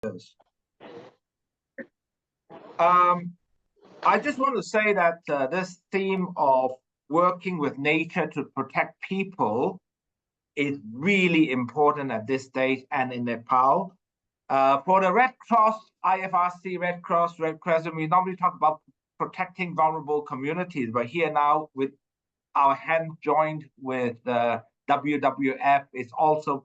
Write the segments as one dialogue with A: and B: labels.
A: I just want to say that this theme of working with nature to protect people is really important at this stage and in Nepal. For the Red Cross, IFRC, Red Cross, Red Crescent, we normally talk about protecting vulnerable communities, but here now with our hands joined with the WWF is also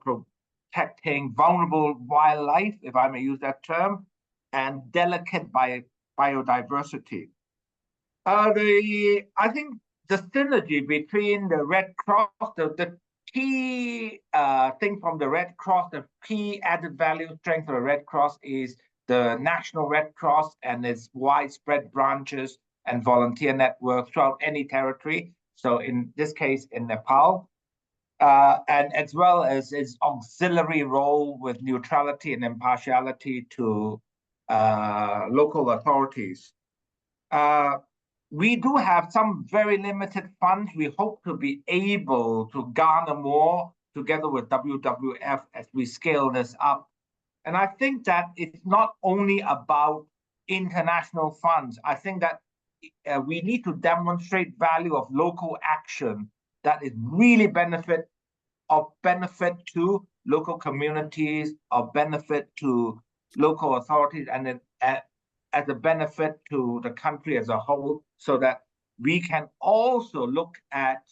A: protecting vulnerable wildlife, if I may use that term, and delicate biodiversity. I think the synergy between the Red Cross, the key thing from the Red Cross, the key added value strength of the Red Cross is the National Red Cross and its widespread branches and volunteer networks throughout any territory. So in this case, in Nepal, and as well as its auxiliary role with neutrality and impartiality to local authorities. We do have some very limited funds. We hope to be able to garner more together with WWF as we scale this up. And I think that it's not only about international funds. I think that we need to demonstrate value of local action that is really benefit to local communities, of benefit to local authorities, and as a benefit to the country as a whole, so that we can also look at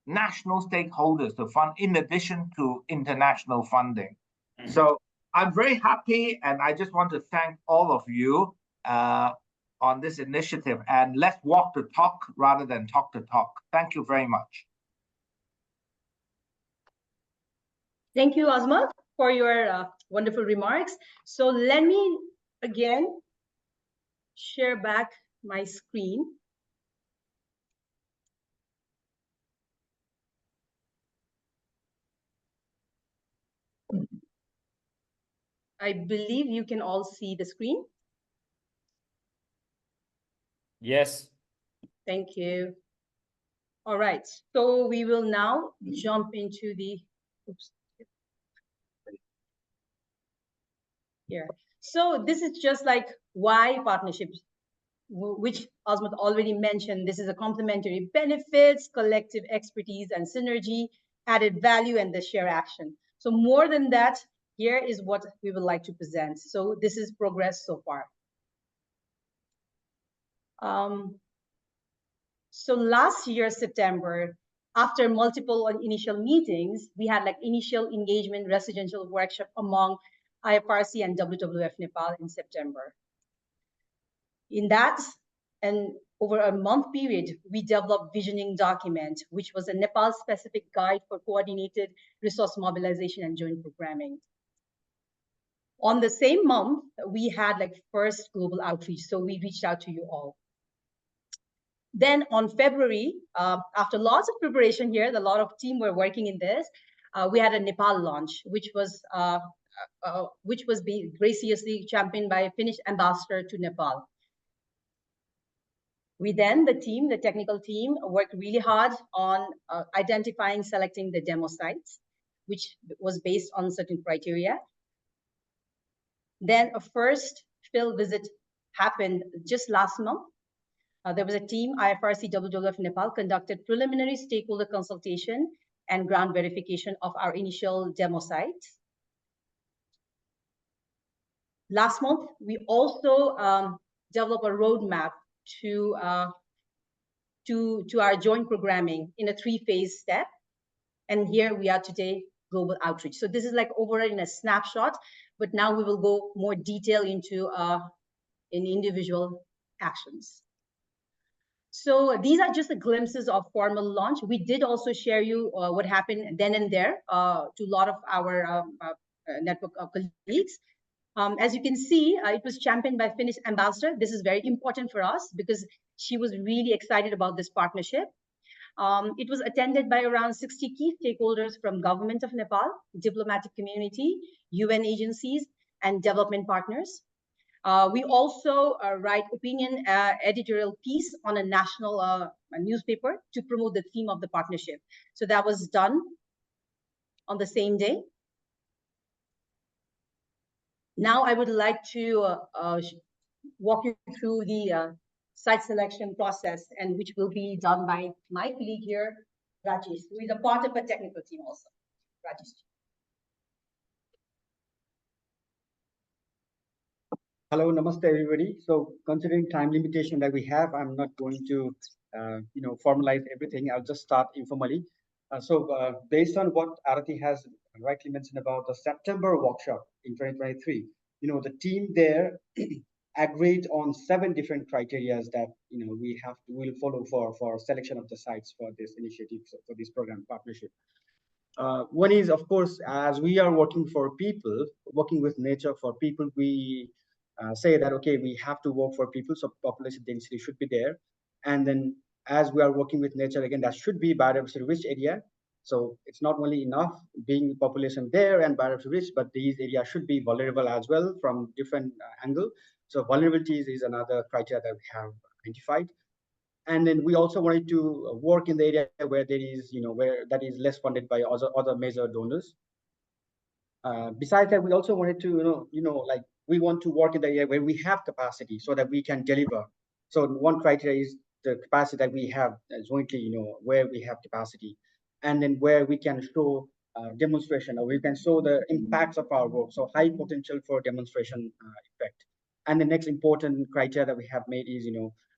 A: national stakeholders to fund in addition to international funding. Mm-hmm. So I'm very happy, and I just want to thank all of you on this initiative, and let's walk the talk rather than talk the talk. Thank you very much.
B: Thank you, Azmat, for your wonderful remarks. So let me again share back my screen. I believe you can all see the screen.
C: Yes.
B: Thank you. All right, so we will now jump into the, oops. Here. So this is just like why partnerships, which Azmat already mentioned. This is a complementary benefits, collective expertise and synergy, added value, and the share action. So more than that, here is what we would like to present. So this is progress so far. So last year, September, after multiple initial meetings, we had like initial engagement residential workshop among IFRC and WWF Nepal in September. In that, and over a month period, we developed visioning document, which was a Nepal-specific guide for coordinated resource mobilization and joint programming. On the same month, we had like first global outreach, so we reached out to you all. Then on February, after lots of preparation here, a lot of team were working in this, we had a Nepal launch, which was being graciously championed by a Finnish ambassador to Nepal. We then, the technical team, worked really hard on identifying, selecting the demo sites, which was based on certain criteria. Then a first field visit happened just last month. There was a team, IFRC WWF Nepal, conducted preliminary stakeholder consultation and ground verification of our initial demo sites. Last month, we also developed a roadmap to our joint programming in a 3-phase step. And here we are today, global outreach. So this is like overall in a snapshot, but now we will go more detail into in individual actions. So these are just the glimpses of formal launch. We did also share you what happened then and there to a lot of our network of colleagues. As you can see, it was championed by Finnish ambassador. This is very important for us because she was really excited about this partnership. It was attended by around 60 key stakeholders from government of Nepal, diplomatic community, UN agencies, and development partners. We also write opinion editorial piece on a national newspaper to promote the theme of the partnership. So that was done on the same day. Now I would like to walk you through the site selection process, and which will be done by my colleague here, Rajesh, who is a part of a technical team also. Rajesh.
D: Hello, namaste everybody. So considering time limitation that we have, I'm not going to formalize everything. I'll just start informally. Based on what Arati has rightly mentioned about the September workshop in 2023, the team there agreed on 7 different criteria that we will follow for selection of the sites for this initiative, for this program partnership. One is, of course, as we are working for people, working with nature for people, we say that, okay, we have to work for people, so population density should be there. And then as we are working with nature, again, that should be biodiversity rich area. So it's not only enough being population there and biodiversity rich, but these areas should be vulnerable as well from different angle. So vulnerabilities is another criteria that we have identified. And then we also wanted to work in the area where there is, where that is less funded by other major donors. Besides that, we also wanted to, like we want to work in the area where we have capacity so that we can deliver. So one criteria is the capacity that we have jointly, where we have capacity, and then where we can show demonstration, or we can show the impacts of our work. So high potential for demonstration effect. And the next important criteria that we have made is,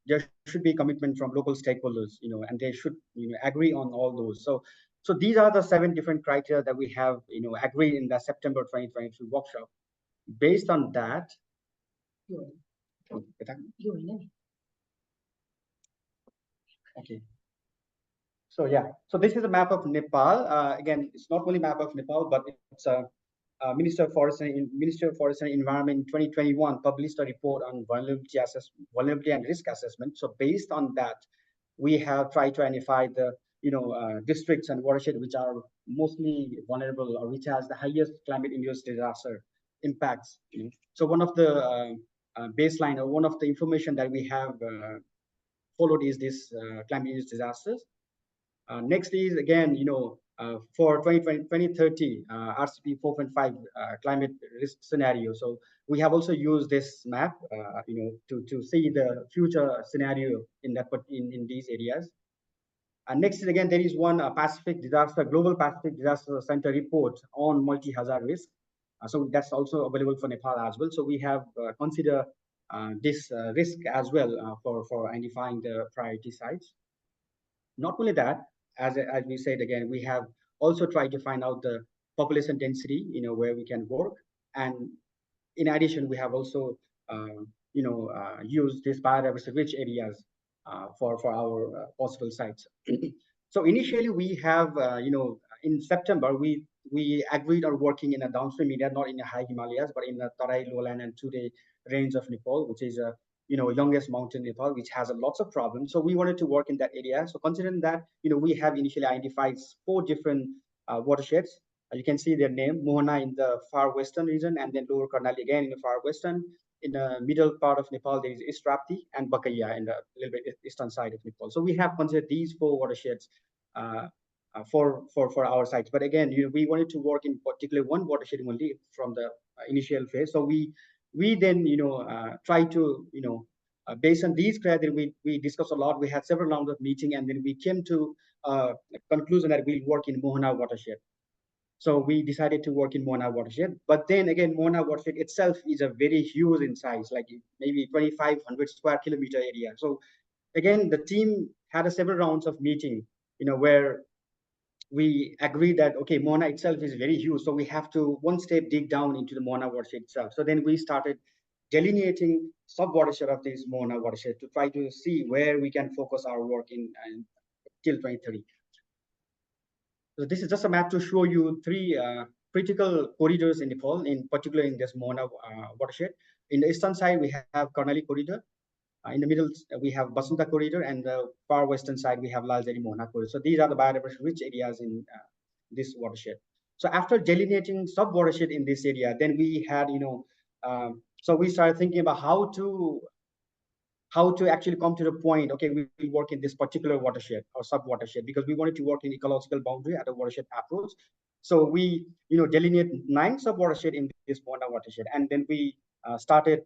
D: there should be commitment from local stakeholders, and they should, agree on all those. So these are the 7 different criteria that we have, agreed in the September 2023 workshop. Based on that, okay. So yeah, so this is a map of Nepal. Again, it's not only map of Nepal, but it's a Ministry of Forest and Environment in 2021 published a report on vulnerability and risk assessment. So based on that, we have tried to identify the districts and watershed which are mostly vulnerable or which has the highest climate-induced disaster impacts. So one of the baseline or one of the information that we have followed is this climate-induced disasters. Next is again, for 2030 RCP 4.5 climate risk scenario. So we have also used this map, to see the future scenario in that in these areas. And next is again, there is one Global Pacific Disaster Center report on multi-hazard risk. So that's also available for Nepal as well. So we have considered this risk as well for identifying the priority sites. Not only that, as we said again, we have also tried to find out the population density, where we can work. And in addition, we have also, used these biodiversity rich areas for our possible sites. So initially we have, in September, we agreed on working in a downstream area, not in the high Himalayas, but in the Tarai lowland and Ture range of Nepal, which is a youngest mountain in Nepal, which has lots of problems. So we wanted to work in that area. So considering that, we have initially identified 4 different watersheds. You can see their name: Mohana in the far western region, and then Lower Karnali again in the far western. In the middle part of Nepal, there is East Rapti and Bakaya in the little bit eastern side of Nepal. So we have considered these 4 watersheds for our sites. But again, we wanted to work in particular one watershed only from the initial phase. So we then try to based on these criteria, we discussed a lot. We had several rounds of meeting, and then we came to a conclusion that we'll work in Mohana watershed. So we decided to work in Mohana watershed. But then again, Mohana watershed itself is a very huge in size, like maybe 2,500 square kilometer area. So again, the team had several rounds of meeting, where we agreed that, okay, Mohana itself is very huge, so we have to one step dig down into the Mohana watershed itself. So then we started delineating sub-watershed of this Mohana watershed to try to see where we can focus our work in till 2030. So this is just a map to show you 3 critical corridors in Nepal, in particular in this Mohana watershed. In the eastern side, we have Karnali corridor. In the middle, we have Basanta corridor, and the far western side, we have Lalzari Mohana corridor. So these are the biodiversity rich areas in this watershed. So after delineating sub-watershed in this area, then we had, so we started thinking about how to actually come to the point, okay, we will work in this particular watershed or sub-watershed, because we wanted to work in ecological boundary at a watershed approach. So we, delineate 9 sub-watershed in this Mona watershed. And then we started,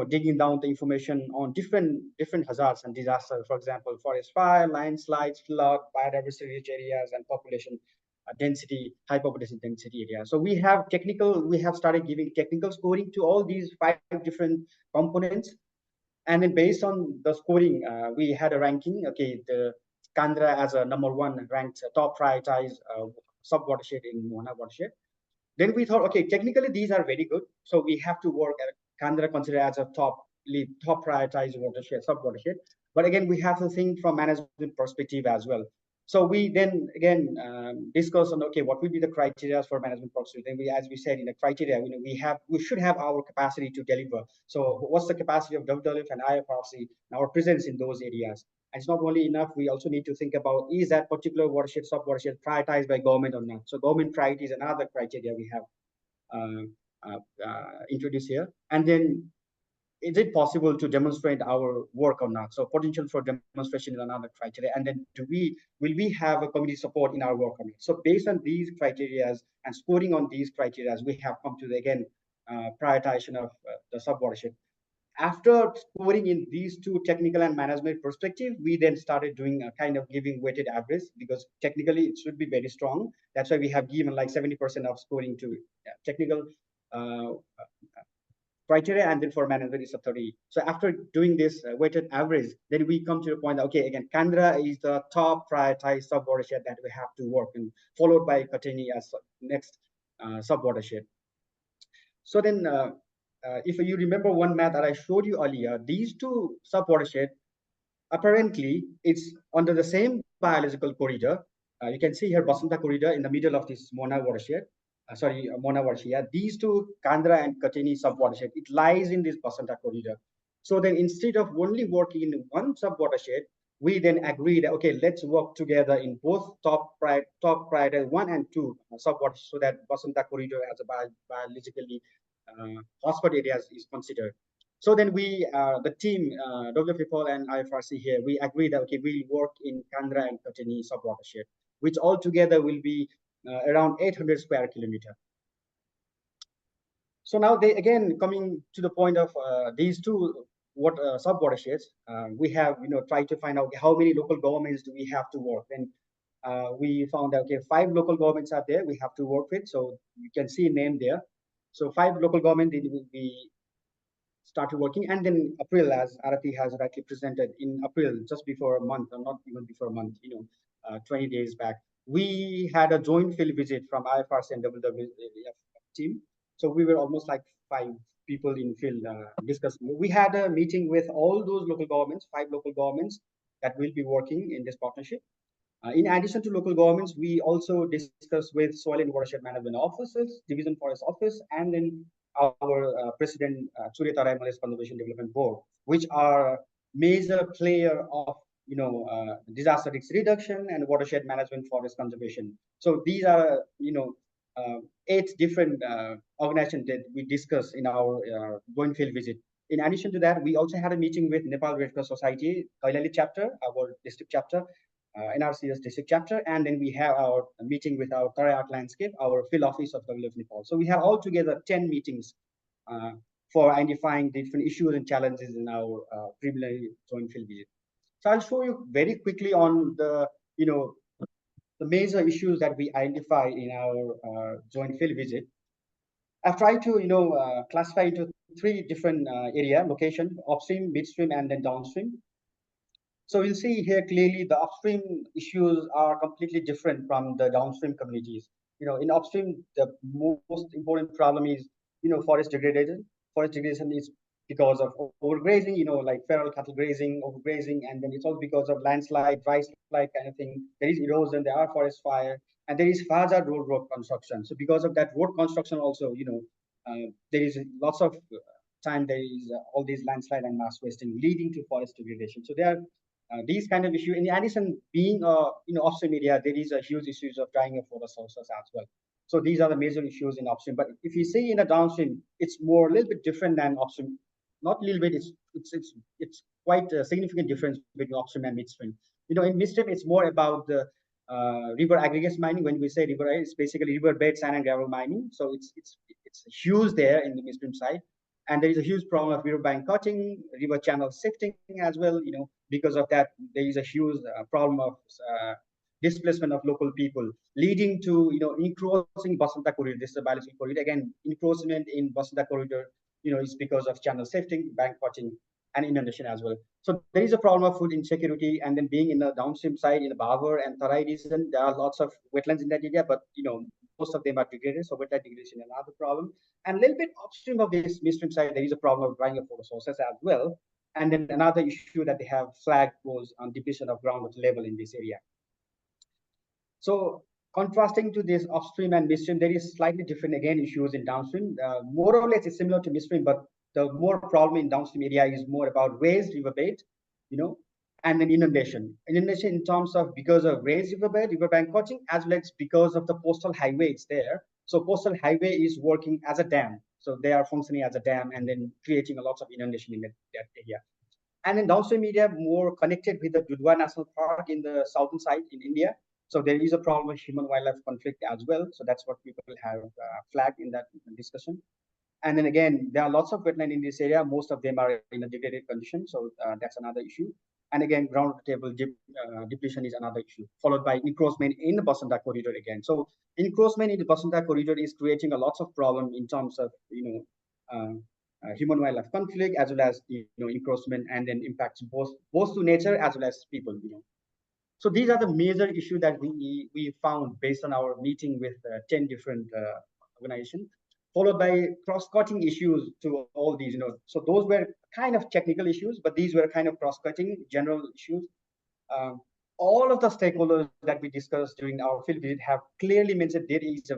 D: digging down the information on different hazards and disasters. For example, forest fire, landslides, flood, biodiversity rich areas, and population density, high population density areas. So we have started giving technical scoring to all these 5 different components. And then based on the scoring, we had a ranking. Okay, the Kandra as a #1 ranked top prioritized sub-watershed in Mona watershed. Then we thought, okay, technically these are very good. So we have to work at Kandra considered as a top prioritized watershed, sub-watershed. But again, we have to think from management perspective as well. So we then again discuss on, okay, what will be the criteria for management perspective. Then as we said in the criteria, we should have our capacity to deliver. So what's the capacity of WWF and IFRC and our presence in those areas? And it's not only enough, we also need to think about, is that particular watershed, sub-watershed prioritized by government or not? So government priority is another criteria we have introduced here. And then, is it possible to demonstrate our work or not? So potential for demonstration is another criteria. And then will we have a community support in our work or not? So based on these criteria and scoring on these criteria, we have come to the, again, prioritization of the sub-watershed. After scoring in these 2 technical and management perspective, we then started doing a kind of giving weighted average, because technically it should be very strong. That's why we have given like 70% of scoring to technical criteria, and then for management is a 30. So after doing this weighted average, then we come to the point that, okay, again, Kandra is the top prioritized sub-watershed that we have to work in, followed by Katini as next sub-watershed. So then, if you remember one map that I showed you earlier, these 2 sub-watershed, apparently it's under the same biological corridor. You can see here Basanta corridor in the middle of this Mona watershed. Mona watershed. These 2, Kandra and Katini sub-watershed, it lies in this Basanta corridor. So then instead of only working in one sub-watershed, we then agreed, okay, let's work together in both top priority 1 and 2 sub-watershed, so that Basanta corridor as a biologically hotspot areas is considered. So then we, the team, WWF and IFRC here, we agreed that, okay, we'll work in Kandra and Katini sub-watershed, which altogether will be around 800 square kilometer. So now they, again, coming to the point of these 2 sub-watersheds, we have, tried to find out how many local governments do we have to work. And we found that, okay, 5 local governments are there we have to work with. So you can see name there. So 5 local governments we started working. And then April, as Arati has rightly presented, in April, just before a month, or not even before a month, 20 days back, we had a joint field visit from IFRC and WWF team. So we were almost like 5 people in field discussing. We had a meeting with all those local governments, 5 local governments that will be working in this partnership. In addition to local governments, we also discussed with soil and watershed management offices, division forest office, and then our president, Surya Tarai Malays Conservation Development Board, which are major player of disaster risk reduction and watershed management forest conservation. So these are 8 different organizations that we discussed in our joint field visit. In addition to that, we also had a meeting with Nepal Red Cross Society, Kailali chapter, our district chapter, NRCS district chapter, and then we have our meeting with our Tarai Art Landscape, our field office of WWF Nepal. So we have altogether 10 meetings for identifying different issues and challenges in our preliminary joint field visit. So I'll show you very quickly on the the major issues that we identify in our joint field visit. I've tried to classify into 3 different area location: upstream, midstream, and then downstream. So you'll see here clearly the upstream issues are completely different from the downstream communities. In upstream, the most important problem is forest degradation. Forest degradation is because of overgrazing, like feral cattle grazing, overgrazing, and then it's all because of landslide, dry slide kind of thing. There is erosion, there are forest fire, and there is hazard road construction. So because of that road construction also, there is lots of time there is all these landslide and mass wasting leading to forest degradation. So there are these kind of issues. In addition, being upstream area, there is a huge issues of drying of water sources as well. So these are the major issues in upstream. But if you see in the downstream, it's a little bit different than upstream. Not a little bit. It's quite a significant difference between upstream and midstream. In midstream, it's more about the river aggregates mining. When we say river, it's basically river bed sand and gravel mining. So it's it's huge there in the midstream side. And there is a huge problem of riverbank cutting, river channel shifting as well. Because of that, there is a huge problem of displacement of local people, leading to encroaching Basanta corridor. This is a biological corridor. Again, encroachment in Basanta corridor, is because of channel shifting, bank cutting, and inundation as well. So there is a problem of food insecurity, and then being in the downstream side in the Babar and Tarai region, there are lots of wetlands in that area, but most of them are degraded. So wetland degradation is another problem. And a little bit upstream of this midstream side, there is a problem of drying of water sources as well. And then another issue that they have flagged was on depletion of groundwater level in this area. So contrasting to this upstream and midstream, there is slightly different again issues in downstream. More or less it's similar to midstream, but the more problem in downstream area is more about raised riverbed, and then inundation. Inundation in terms of because of raised riverbed, riverbank cutting, as well as because of the coastal highways there. So coastal highway is working as a dam. So they are functioning as a dam and then creating a lot of inundation in that area. And then downstream area more connected with the Dudhwa National Park in the southern side in India. So there is a problem of human-wildlife conflict as well. So that's what people have flagged in that discussion. And then again, there are lots of wetland in this area. Most of them are in a degraded condition. So that's another issue. And again, ground table depletion is another issue, followed by encroachment in the Basanta corridor again. So encroachment in the Basanta corridor is creating a lot of problem in terms of, human-wildlife conflict, as well as, encroachment, and then impacts both to nature as well as people, So these are the major issues that we found based on our meeting with 10 different organizations, followed by cross-cutting issues to all these, So those were kind of technical issues, but these were kind of cross-cutting general issues. All of the stakeholders that we discussed during our field visit have clearly mentioned there is a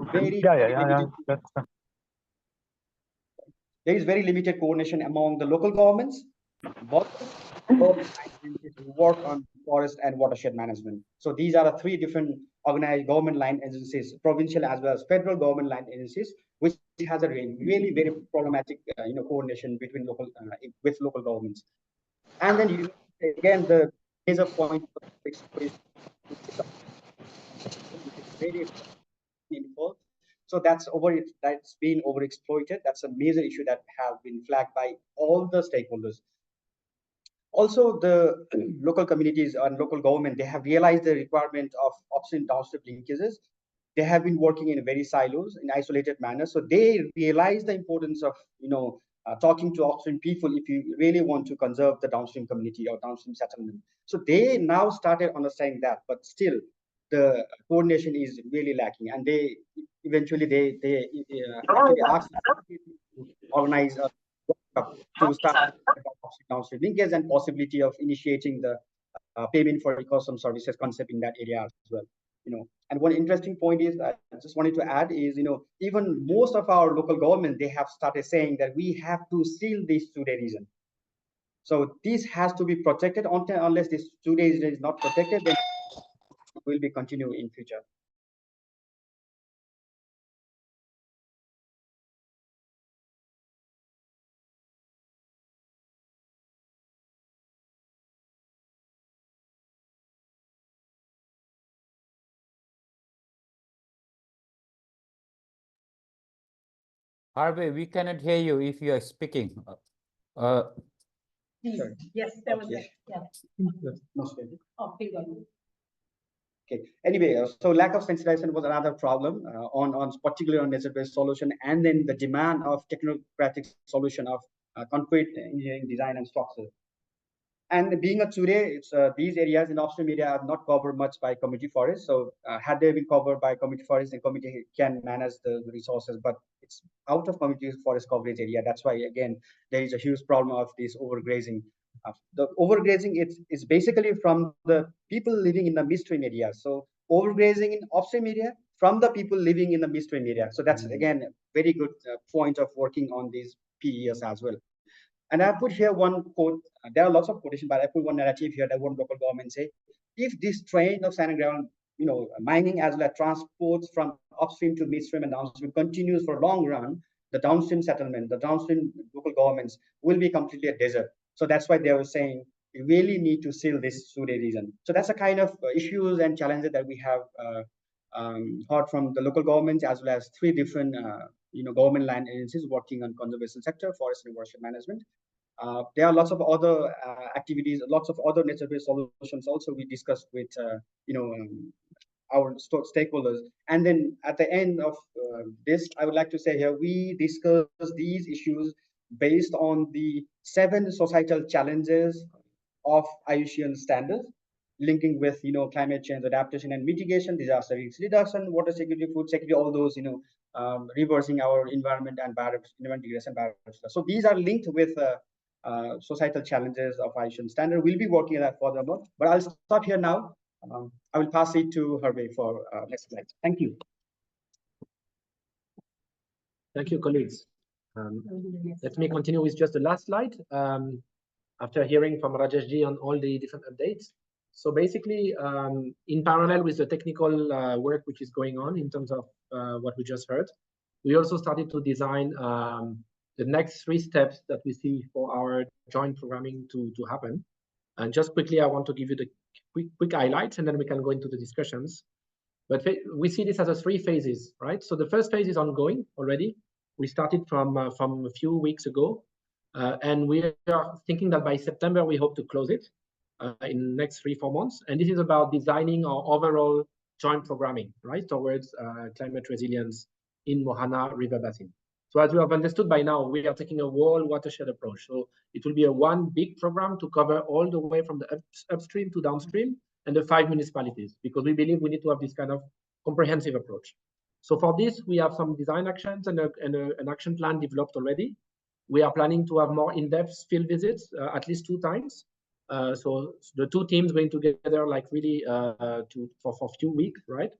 D: there is very limited coordination among the local governments, but work on forest and watershed management. So these are the three different organized government line agencies, provincial as well as federal government line agencies, which has a really very problematic, coordination between local with local governments. And then again, the major point is very meaningful. So that's been overexploited. That's a major issue that have been flagged by all the stakeholders. Also, the local communities and local government, they have realized the requirement of upstream downstream linkages. They have been working in very silos, in isolated manner. So they realize the importance of, talking to upstream people if you really want to conserve the downstream community or downstream settlement. So they now started understanding that, but still the coordination is really lacking. And they eventually actually asked to organize a workshop to start downstream linkage and possibility of initiating the payment for ecosystem services concept in that area as well. And one interesting point is I just wanted to add is, even most of our local government, they have started saying that we have to seal this 2-day region. So this has to be protected unless this 2-day region is not protected, then it will be continued in future.
C: Harvey, we cannot hear you if you are speaking.
B: Yes, there was
D: Okay. Anyway, so lack of sensitization was another problem on particularly on nature-based solution, and then the demand of technocratic solution of concrete engineering design and structure. And being a today, it's these areas in upstream area are not covered much by community forests. So had they been covered by community forests, the community can manage the resources, but it's out of community forest coverage area. That's why, again, there is a huge problem of this overgrazing. The overgrazing is basically from the people living in the midstream area. So overgrazing in upstream area from the people living in the midstream area. So that's, again, a very good point of working on these PES as well. And I put here one quote. There are lots of quotations, but I put one narrative here that one local government say, if this trend of sand and ground, mining as well as transports from upstream to midstream and downstream continues for a long run, the downstream settlement, the downstream local governments will be completely a desert. So that's why they were saying we really need to seal this 2-day region. So that's the kind of issues and challenges that we have heard from the local governments as well as 3 different government land agencies working on conservation sector, forest and watershed management. There are lots of other activities, lots of other nature-based solutions also we discussed with our stakeholders. And then at the end of this, I would like to say here, we discuss these issues based on the 7 societal challenges of IUCN standards, linking with climate change adaptation and mitigation, disaster risk reduction, water security, food security, all those reversing our environment and environment degradation. So these are linked with societal challenges of IUCN standard. We'll be working on that furthermore, but I'll stop here now. I will pass it to Hervé for next slide. Thank you.
E: Thank you, colleagues. Let me continue with just the last slide. After hearing from Rajeshji on all the different updates. So basically, in parallel with the technical work which is going on in terms of what we just heard, we also started to design the next 3 steps that we see for our joint programming to happen. And just quickly, I want to give you the quick highlights, and then we can go into the discussions. But we see this as 3 phases, right? So the first phase is ongoing already. We started from a few weeks ago, and we are thinking that by September, we hope to close it in the next 3-4 months. And this is about designing our overall joint programming, right, towards climate resilience in Mohana River Basin. So as you have understood by now, we are taking a whole watershed approach. So it will be a one big program to cover all the way from the upstream to downstream and the 5 municipalities, because we believe we need to have this kind of comprehensive approach. So for this, we have some design actions and an action plan developed already. We are planning to have more in-depth field visits, at least 2 times. So the 2 teams going together, like really for a few weeks, right?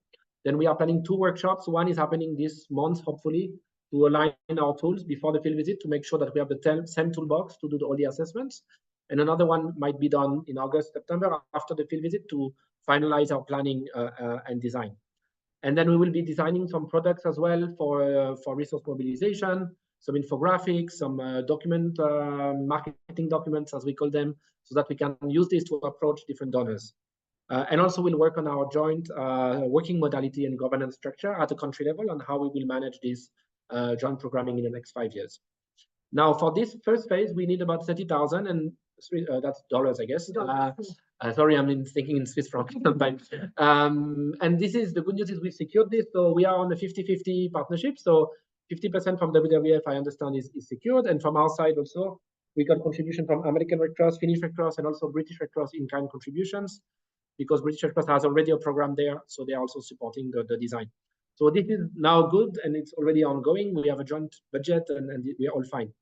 E: Then we are planning 2 workshops. One is happening this month, hopefully, to align our tools before the field visit to make sure that we have the same toolbox to do all the assessments. And another one might be done in August, September, after the field visit to finalize our planning and design. And then we will be designing some products as well for resource mobilization, some infographics, some marketing documents, as we call them, so that we can use this to approach different donors. And also we'll work on our joint working modality and governance structure at the country level on how we will manage this joint programming in the next 5 years. Now, for this first phase, we need about 30,000, and that's dollars, I guess. Sorry, I'm thinking in Swiss francs sometimes. And this is the good news is we secured this. So we are on a 50-50 partnership. So 50% from WWF, I understand, is secured. And from our side also, we got contribution from American Red Cross, Finnish Red Cross, and also British Red Cross in-kind contributions, because British Red Cross has already a program there. So they are also supporting the design. So this is now good, and it's already ongoing. We have a joint budget, and we are all fine.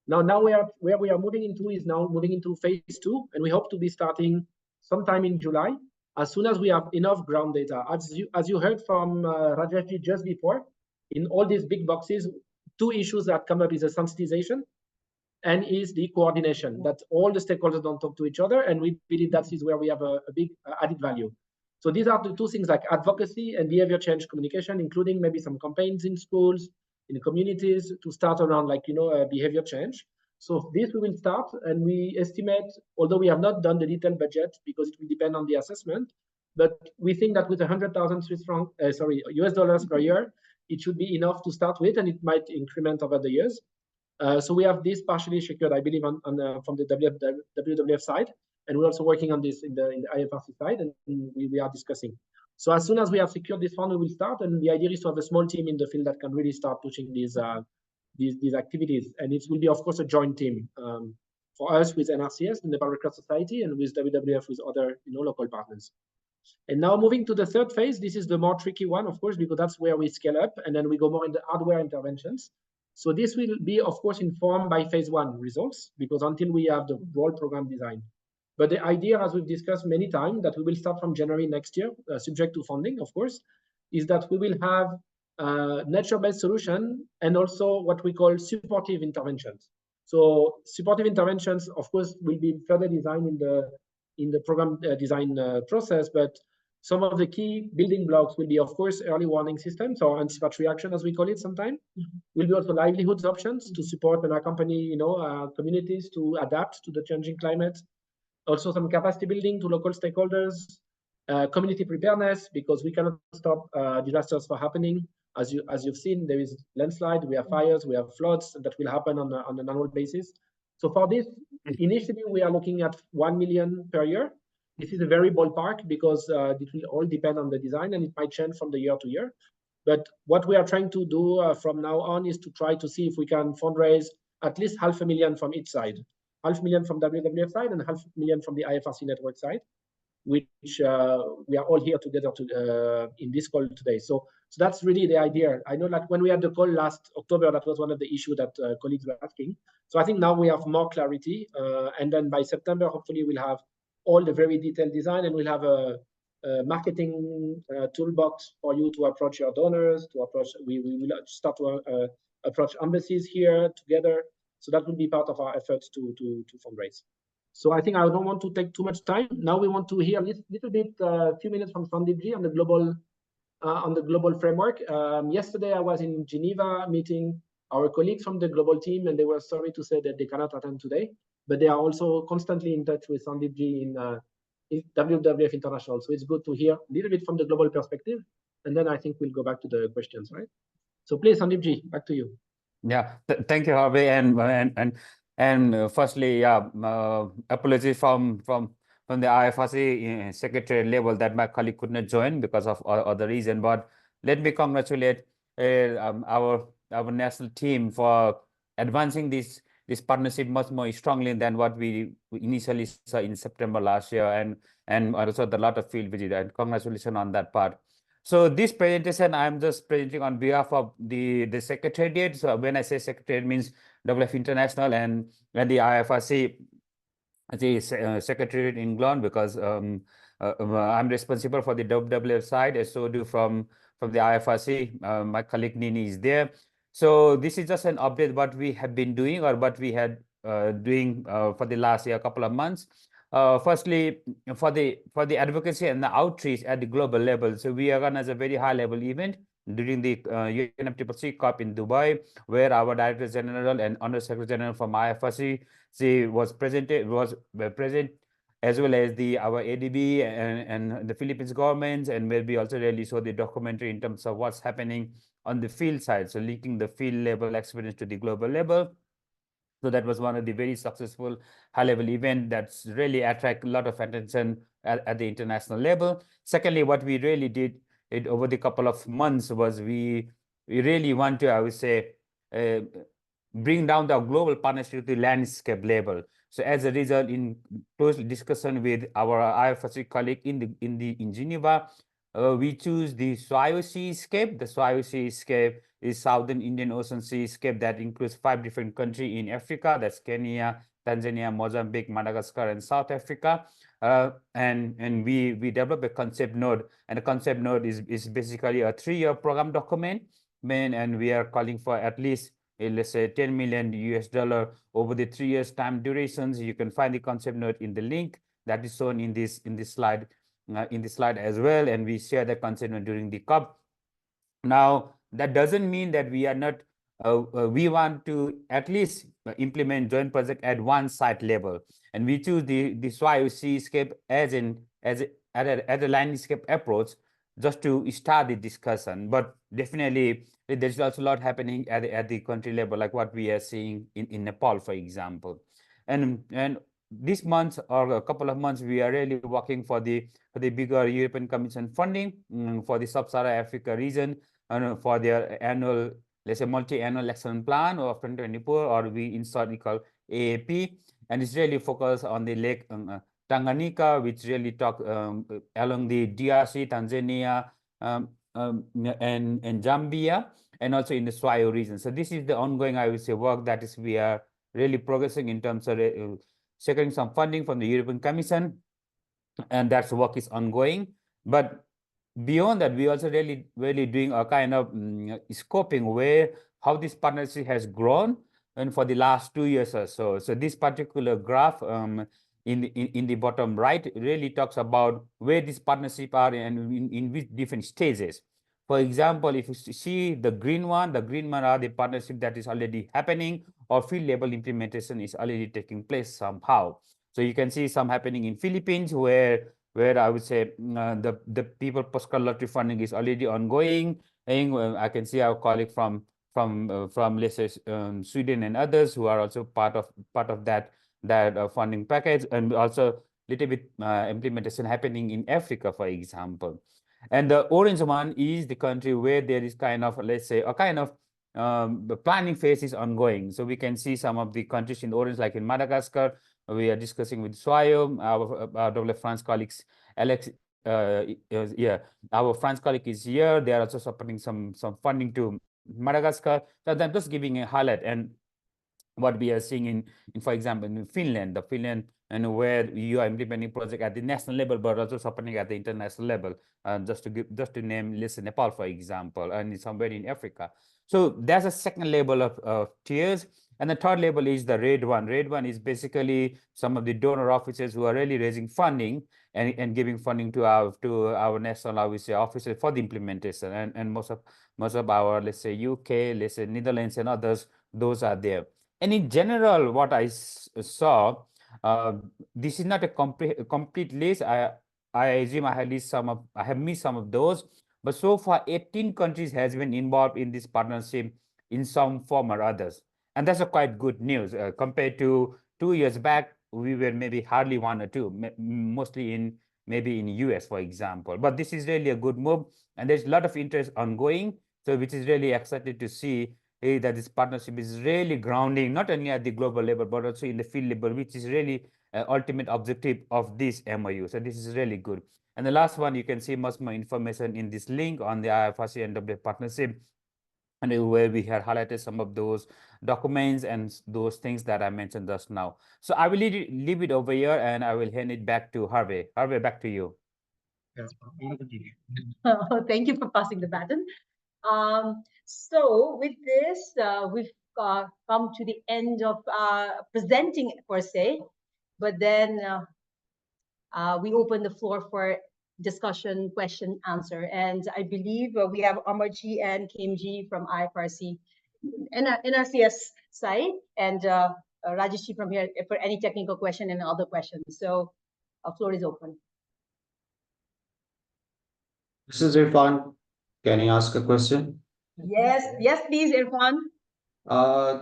E: Now where we are moving into is now moving into phase 2, and we hope to be starting sometime in July, as soon as we have enough ground data. As you heard from Rajeshji just before, in all these big boxes, 2 issues that come up is a sensitization and is the coordination, that all the stakeholders don't talk to each other, and we believe that is where we have a big added value. So these are the 2 things, like advocacy and behavior change communication, including maybe some campaigns in schools, in the communities, to start around behavior change. So this we will start, and we estimate, although we have not done the detailed budget because it will depend on the assessment, but we think that with 100,000 US dollars per year, it should be enough to start with, and it might increment over the years. So we have this partially secured, I believe, from the WWF side, and we're also working on this in the IFRC side, and we are discussing. So as soon as we have secured this fund, we will start, and the idea is to have a small team in the field that can really start pushing these activities. And it will be, of course, a joint team for us with NRCS and the Red Cross Society, and with WWF with other local partners. And now moving to the third phase, this is the more tricky one, of course, because that's where we scale up, and then we go more in the hardware interventions. So this will be, of course, informed by phase 1 results, because until we have the whole program design. But the idea, as we've discussed many times, that we will start from January next year, subject to funding, of course, is that we will have nature-based solution and also what we call supportive interventions. So supportive interventions, of course, will be further designed in the program design process, but some of the key building blocks will be, of course, early warning systems, or anticipatory reaction, as we call it sometimes. Will be also livelihoods options to support and accompany communities to adapt to the changing climate. Also some capacity building to local stakeholders, community preparedness, because we cannot stop disasters from happening. As you've seen, there is landslide, we have fires, we have floods that will happen on an annual basis. So for this, initially we are looking at 1 million per year. This is a very ballpark because it will all depend on the design and it might change from the year to year. But what we are trying to do from now on is to try to see if we can fundraise at least 500,000 from each side. 500,000 from WWF side and 500,000 from the IFRC network side, which we are all here together in this call today. So that's really the idea. I know that when we had the call last October, that was one of the issues that colleagues were asking. So I think now we have more clarity. And then by September, hopefully we'll have all the very detailed design and we'll have a marketing toolbox for you to approach your donors, to approach, we will start to approach embassies here together. So that will be part of our efforts to fundraise. So I think I don't want to take too much time. Now we want to hear a little bit, a few minutes from Sandeepji on the global framework. Yesterday I was in Geneva meeting our colleagues from the global team, and they were sorry to say that they cannot attend today, but they are also constantly in touch with Sandeepji in WWF International. So it's good to hear a little bit from the global perspective, and then I think we'll go back to the questions, right? So please, Sandeepji, back to you.
C: Yeah, thank you, Harvey, and firstly, yeah, apologies from the IFRC secretary level that my colleague could not join because of other reason. But let me congratulate our national team for advancing this partnership much more strongly than what we initially saw in September last year, and also the lot of field visit, and congratulations on that part. So this presentation, I'm just presenting on behalf of the Secretariat. So when I say Secretariat, means WWF International and the IFRC, the Secretariat in England, because I'm responsible for the WWF side, as so do from the IFRC. My colleague Nini is there. So this is just an update what we have been doing or what we had doing for the last year, couple of months. Firstly, for the advocacy and the outreach at the global level, so we organize a very high-level event during the UNFCCC COP in Dubai, where our Director General and Under Secretary General from IFRC was present, as well as our ADB and the Philippines governments, and where we also really saw the documentary in terms of what's happening on the field side, so linking the field level experience to the global level. So that was one of the very successful high-level event that's really attract a lot of attention at the international level. Secondly, what we really did over the couple of months was we really want to, I would say, bring down the global partnership to the landscape level. So as a result, in close discussion with our IFRC colleague in Geneva, we choose the Swahili seascape. The Swahili seascape is Southern Indian Ocean seascape that includes 5 different countries in Africa. That's Kenya, Tanzania, Mozambique, Madagascar, and South Africa. And we developed a concept node, and the concept node is basically a 3-year program document, and we are calling for at least let's say $10 million over the 3 years time durations. You can find the concept node in the link that is shown in this slide. In the slide as well, and we share the concept node during the COP. Now, that doesn't mean that we are not, we want to at least implement joint project at one site level, and we choose the Swahili seascape as a landscape approach just to start the discussion. But definitely, there's also a lot happening at the country level, like what we are seeing in Nepal, for example, and this month or a couple of months, we are really working for the bigger European Commission funding for the Sub-Saharan Africa region, and for their annual, let's say, multi-annual action plan of 2024, or we in short we call AAP, and it's really focused on the Lake Tanganyika, which really talk along the DRC, Tanzania, and Zambia, and also in the Swahili region. So this is the ongoing, I would say, work that is we are really progressing in terms of securing some funding from the European Commission, and that work is ongoing. But beyond that, we also really doing a kind of scoping where how this partnership has grown and for the last 2 years or so. So this particular graph in the bottom right really talks about where this partnership are and in which different stages. For example, if you see the green one are the partnership that is already happening, or field level implementation is already taking place somehow. So you can see some happening in Philippines where I would say the people postcard lottery funding is already ongoing. I can see our colleague from let's say Sweden and others who are also part of that funding package, and also little bit implementation happening in Africa, for example. And the orange one is the country where there is kind of, let's say, a kind of the planning phase is ongoing. So we can see some of the countries in orange, like in Madagascar. We are discussing with Soyo, our WWF France colleagues, Alex. Yeah, our French colleague is here. They are also supporting some funding to Madagascar. So I'm just giving a highlight. And what we are seeing in for example, in Finland, and where you are implementing project at the national level, but also supporting at the international level. Just to name, listen, Nepal, for example, and somewhere in Africa. So there's a second level of tiers. And the third level is the red one. Red one is basically some of the donor offices who are really raising funding and giving funding to our national, I would say, offices for the implementation. And most of our, let's say, UK, let's say Netherlands and others, those are there. And in general, what I saw, this is not a complete list. I assume I have missed some of those, but so far 18 countries has been involved in this partnership in some form or others. And that's a quite good news compared to 2 years back. We were maybe hardly 1 or 2, mostly maybe in US, for example. But this is really a good move, and there's a lot of interest ongoing. So which is really excited to see that this partnership is really grounding not only at the global level but also in the field level, which is really ultimate objective of this MOU. So this is really good. And the last one, you can see much more information in this link on the IFRC and WWF partnership, and where we had highlighted some of those documents and those things that I mentioned just now. So I will leave it over here, and I will hand it back to Harvey. Harvey, back to you.
B: Thank you for passing the baton. So with this, we've come to the end of presenting per se, but then we open the floor for discussion, question, answer. And I believe we have Amarji and Kimji from IFRC, NRCS side, and Rajesh from here for any technical question and other questions. So floor is open.
F: This is Irfan. Can I ask a question?
B: Yes, please, Irfan.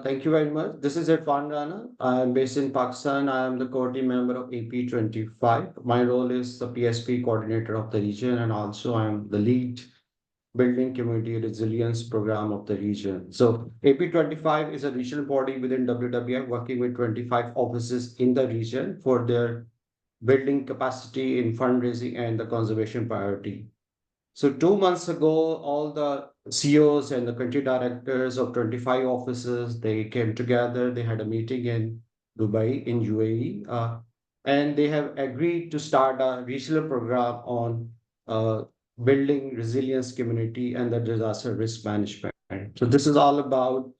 F: Thank you very much. This is Irfan Rana. I am based in Pakistan. I am the core team member of AP25. My role is the PSP coordinator of the region, and also I am the lead building community resilience program of the region. So AP25 is a regional body within WWF working with 25 offices in the region for their building capacity in fundraising and the conservation priority. So 2 months ago, all the CEOs and the country directors of 25 offices, they came together. They had a meeting in Dubai, in UAE, and they have agreed to start a regional program on building resilience community and the disaster risk management. So this is all about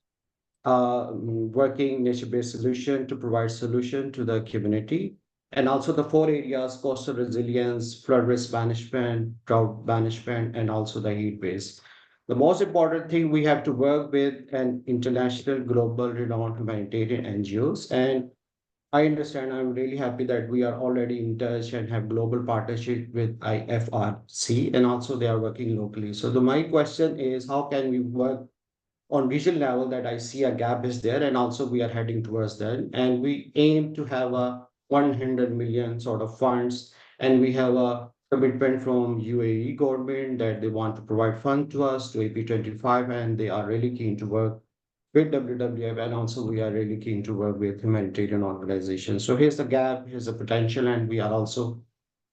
F: working nature-based solution to provide solution to the community. And also the 4 areas: coastal resilience, flood risk management, drought management, and also the heat waves. The most important thing, we have to work with an international, global, renowned humanitarian NGOs. And I understand, I'm really happy that we are already in touch and have global partnership with IFRC, and also they are working locally. So my question is, how can we work on regional level? That I see a gap is there, and also we are heading towards that. And we aim to have a 100 million sort of funds, and we have a commitment from UAE government that they want to provide fund to us, to AP25, and they are really keen to work with WWF, and also we are really keen to work with humanitarian organizations. So here's the gap, here's the potential, and we are also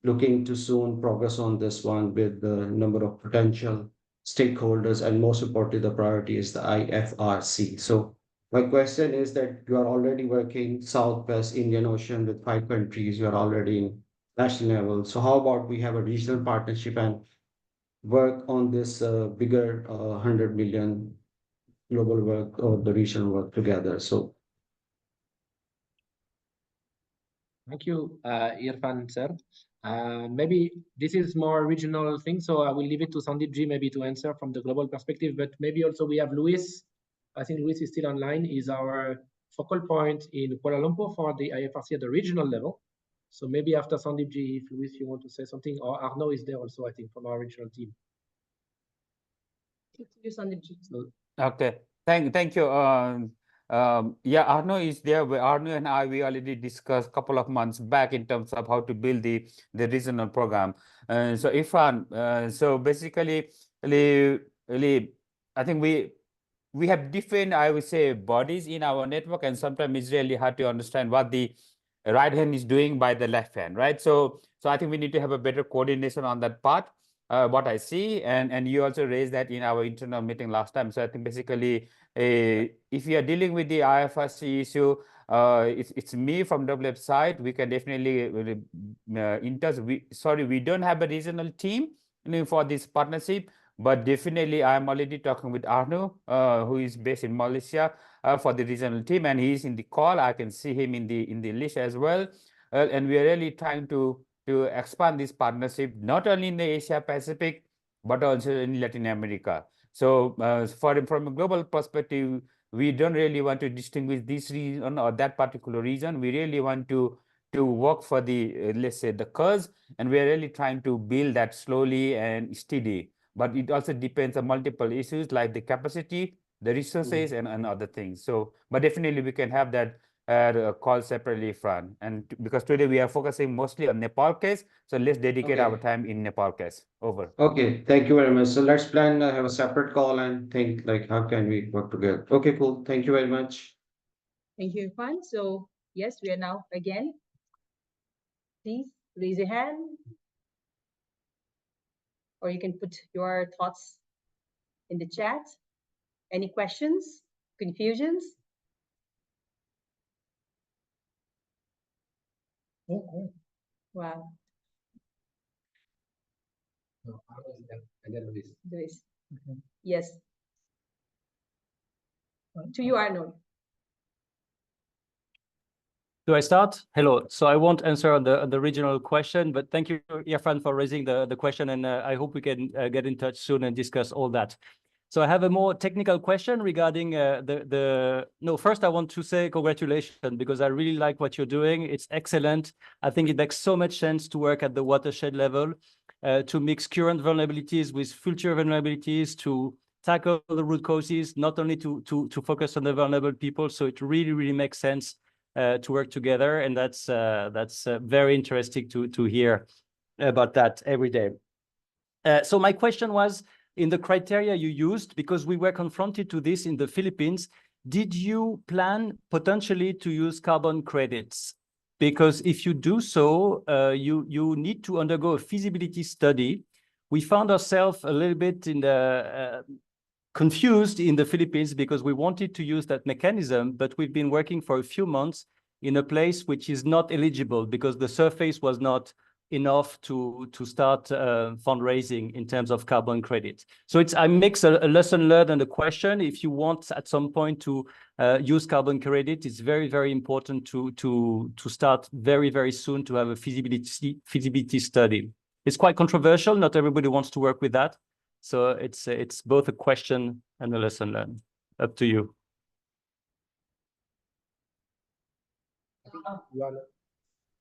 F: looking to soon progress on this one with the number of potential stakeholders, and most importantly, the priority is the IFRC. So my question is that you are already working Southwest Indian Ocean with 5 countries, you are already in national level. So how about we have a regional partnership and work on this bigger 100 million global work or the regional work together? So
E: Thank you, Irfan, sir. Maybe this is more regional thing, so I will leave it to Sandeep Ji maybe to answer from the global perspective, but maybe also we have Luis. I think Luis is still online, is our focal point in Kuala Lumpur for the IFRC at the regional level. So maybe after Sandeep Ji, if Luis, you want to say something, or Arnaud is there also, I think, from our regional team.
C: Okay, thank you. Yeah, Arno is there. Arno and I, we already discussed a couple of months back in terms of how to build the regional program. So Irfan, so basically, really, I think we have different, I would say, bodies in our network, and sometimes it's really hard to understand what the right hand is doing by the left hand, right? So I think we need to have a better coordination on that part. What I see, and you also raised that in our internal meeting last time. So I think basically, if you are dealing with the IFRC issue, it's me from WWF side. We can definitely in touch. We don't have a regional team, for this partnership, but definitely I'm already talking with Arno, who is based in Malaysia, for the regional team, and he's in the call. I can see him in the list as well, and we are really trying to expand this partnership not only in the Asia Pacific but also in Latin America. So from a global perspective, we don't really want to distinguish this region or that particular region. We really want to work for the let's say the cause, and we are really trying to build that slowly and steady. But it also depends on multiple issues like the capacity, the resources, and other things. So, but definitely we can have that call separately, Fran. And because today we are focusing mostly on Nepal case, so let's dedicate our time in Nepal case. Over.
F: Okay, thank you very much. So let's plan have a separate call and think like how can we work together. Okay, cool. Thank you very much.
B: Thank you, Irfan. So yes, we are now again. Please raise your hand, or you can put your thoughts in the chat. Any questions, confusions? Wow. Luis. Yes. To you, Arnold.
G: Do I start? Hello. So I won't answer on the regional question, but thank you, Irfan, for raising the question, and I hope we can get in touch soon and discuss all that. So I have a more technical question regarding no, first I want to say congratulations, because I really like what you're doing. It's excellent. I think it makes so much sense to work at the watershed level, to mix current vulnerabilities with future vulnerabilities, to tackle the root causes, not only to focus on the vulnerable people. So it really makes sense to work together, and that's very interesting to hear about that every day. So my question was, in the criteria you used, because we were confronted to this in the Philippines, did you plan potentially to use carbon credits? Because if you do so, you need to undergo a feasibility study. We found ourselves a little bit in the confused in the Philippines because we wanted to use that mechanism, but we've been working for a few months in a place which is not eligible because the surface was not enough to start fundraising in terms of carbon credit. So I mix a lesson learned and a question. If you want at some point to use carbon credit, it's very important to start very soon to have a feasibility study. It's quite controversial. Not everybody wants to work with that. So it's both a question and a lesson learned. Up to you.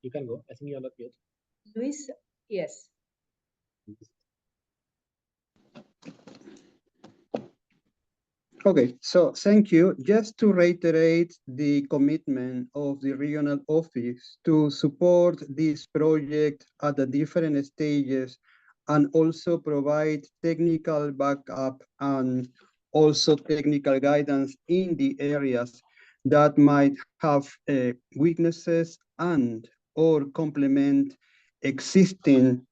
E: You can go. I think you're not yet.
B: Luis, yes.
D: Okay, so thank you. Just to reiterate the commitment of the regional office to support this project at the different stages and also provide technical backup and also technical guidance in the areas that might have weaknesses and or complement existing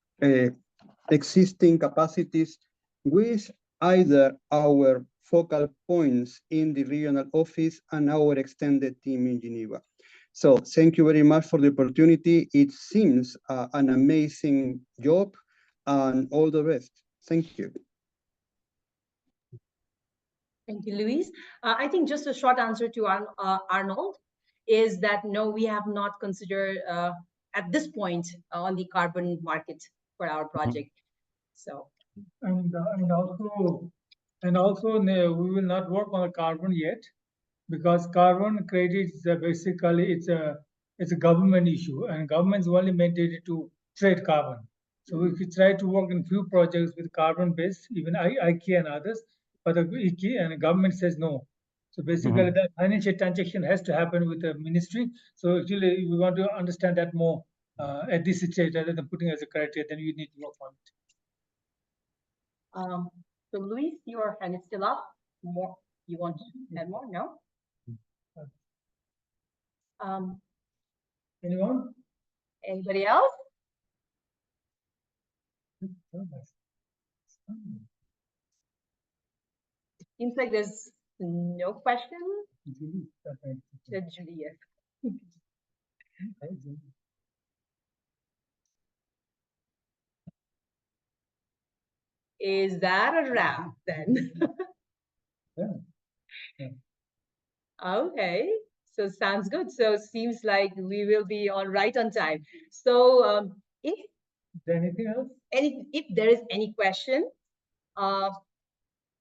D: capacities with either our focal points in the regional office and our extended team in Geneva. So thank you very much for the opportunity. It seems an amazing job, and all the best. Thank you.
B: Thank you, Luis. I think just a short answer to Arnold is that no, we have not considered at this point on the carbon market for our project. So
H: and also we will not work on the carbon yet, because carbon credits basically it's a government issue, and government's only mandated to trade carbon. So we could try to work in few projects with carbon based, even IKEA and others, but the government says no. So basically, the financial transaction has to happen with the ministry. So actually, we want to understand that more at this stage rather than putting as a criteria. Then you need to work on it.
B: So Luis, your hand is still up. More? You want to add more? No.
H: Anyone?
B: Anybody else? Seems like there's no question. Said Julia. Is that a wrap then? Okay, so sounds good. So seems like we will be all right on time. So if
H: anything else?
B: If there is any question,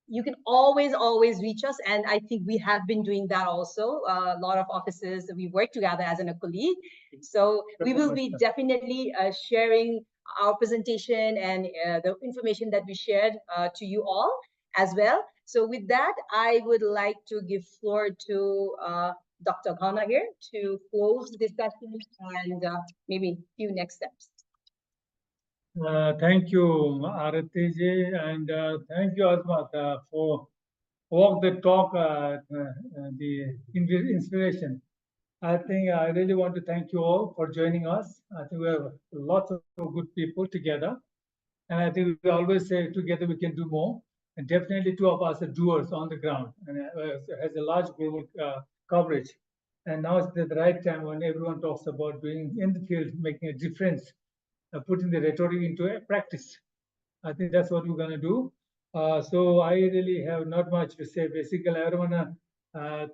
B: you can always reach us. And I think we have been doing that also. A lot of offices, we work together as a colleague. So we will be definitely sharing our presentation and the information that we shared to you all as well. So with that, I would like to give floor to Dr. Ghana here to close the discussion and maybe few next steps.
H: Thank you, Arati, and thank you, Azmat, for walk the talk, the inspiration. I think I really want to thank you all for joining us. I think we have lots of good people together. And I think we always say together we can do more. And definitely two of us are doers on the ground and has a large global coverage. And now is the right time when everyone talks about doing in the field, making a difference, putting the rhetoric into practice. I think that's what we're going to do. So I really have not much to say. Basically, I want to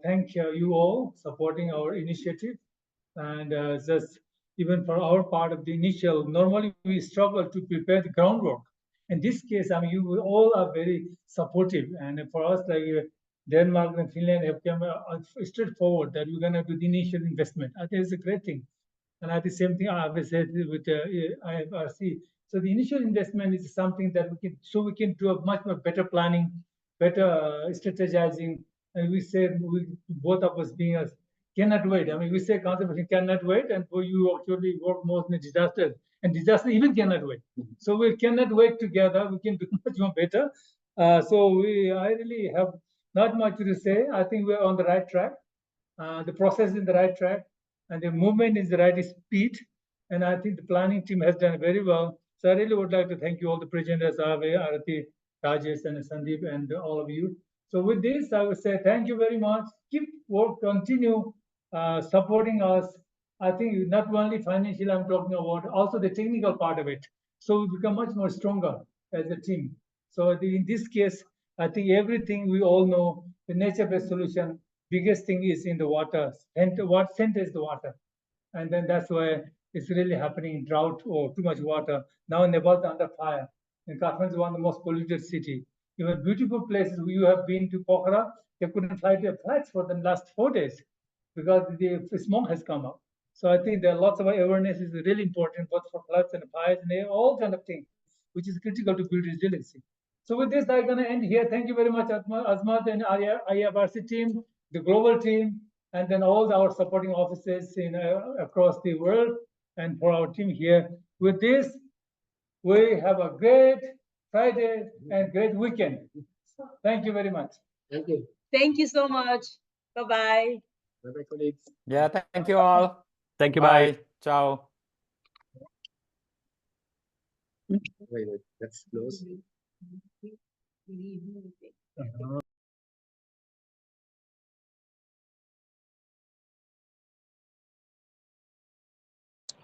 H: thank you all supporting our initiative. And just even for our part of the initial, normally we struggle to prepare the groundwork. In this case, I mean, you all are very supportive. And for us, like Denmark and Finland have come straightforward that we're going to do the initial investment. I think it's a great thing. And I think the same thing I have said with IFRC. So the initial investment is something that we can do a much more better planning, better strategizing. And we say, both of us being us, cannot wait. I mean, we say conservation cannot wait, and for you actually work more than disaster, and disaster even cannot wait. So we cannot wait together. We can do much more better. So I really have not much to say. I think we're on the right track. The process is in the right track, and the movement is the right speed. And I think the planning team has done very well. So I really would like to thank you all, the presenters, Ave, Arati, Rajesh, and Sandeep, and all of you. So with this, I would say thank you very much. Keep work, continue supporting us. I think not only financially I'm talking about, also the technical part of it. So we become much more stronger as a team. So in this case, I think everything we all know, the nature-based solution, biggest thing is in the water. And what center is the water? And then that's why it's really happening in drought or too much water. Now in Nepal, under fire. And Kathmandu is one of the most polluted city. Even beautiful places you have been to Pokhara, they couldn't fly their flights for the last 4 days because the smoke has come up. So I think there are lots of awareness is really important both for floods and fires and all kind of things, which is critical to build resiliency. So with this, I'm going to end here. Thank you very much, Azmat and IFRC team, the global team, and then all our supporting offices in across the world, and for our team here. With this, we have a great Friday and great weekend. Thank you very much.
E: Thank you.
B: Thank you so much. Bye-bye.
E: Bye-bye, colleagues.
C: Yeah, thank you all.
G: Thank you. Bye.
C: Ciao.
E: Wait, let's close.